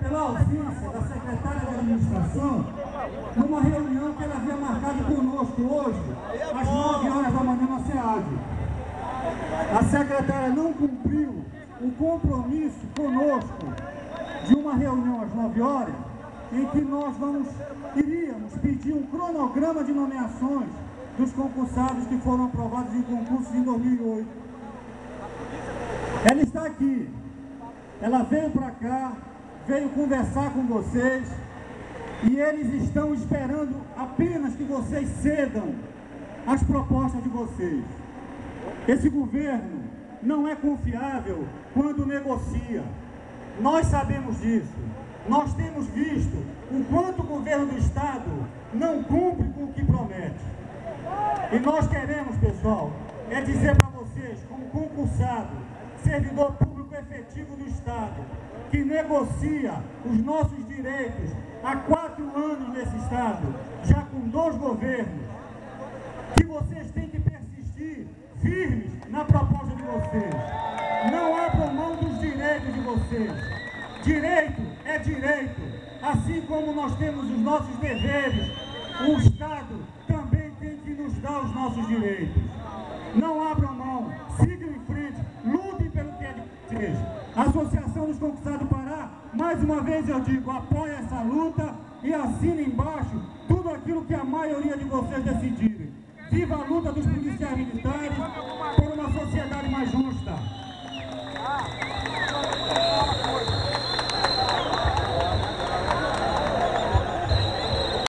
pela ausência da secretária de administração, numa reunião que ela havia marcado conosco hoje, às 9 horas da manhã na SEAD. A secretária não cumpriu o compromisso conosco de uma reunião às 9 horas, em que nós iríamos pedir um cronograma de nomeações dos concursados que foram aprovados em concursos em 2008. Ela está aqui, ela veio para cá, veio conversar com vocês, e eles estão esperando apenas que vocês cedam as propostas de vocês. Esse governo não é confiável quando negocia. Nós sabemos disso. Nós temos visto o quanto o governo do Estado não cumpre com o que promete. E nós queremos, pessoal, dizer para vocês, como concursado, servidor público efetivo do Estado, que negocia os nossos direitos há 4 anos nesse Estado, já com 2 governos, que vocês têm que persistir firmes na proposta de vocês. Não abram mão dos direitos de vocês. Direito é direito. Assim como nós temos os nossos deveres, o Estado também tem que nos dar os nossos direitos. Não abram mão, sigam em frente, lutem pelo que é de vocês. A Associação dos Concursados do Pará, mais uma vez eu digo, apoia essa luta e assina embaixo tudo aquilo que a maioria de vocês decidirem. Viva a luta dos policiais militares!